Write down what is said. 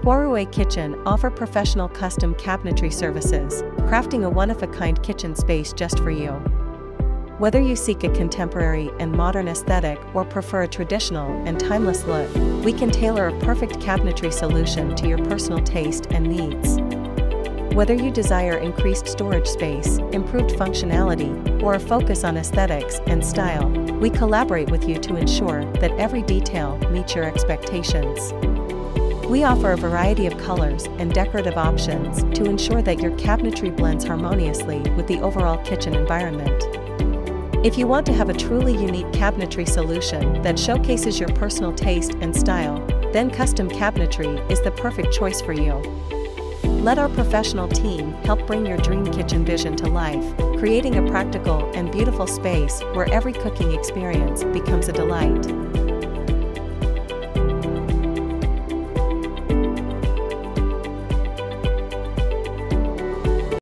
Fourway Kitchen offer professional custom cabinetry services, crafting a one-of-a-kind kitchen space just for you. Whether you seek a contemporary and modern aesthetic or prefer a traditional and timeless look, we can tailor a perfect cabinetry solution to your personal taste and needs. Whether you desire increased storage space, improved functionality, or a focus on aesthetics and style, we collaborate with you to ensure that every detail meets your expectations. We offer a variety of colors and decorative options to ensure that your cabinetry blends harmoniously with the overall kitchen environment. If you want to have a truly unique cabinetry solution that showcases your personal taste and style, then custom cabinetry is the perfect choice for you. Let our professional team help bring your dream kitchen vision to life, creating a practical and beautiful space where every cooking experience becomes a delight.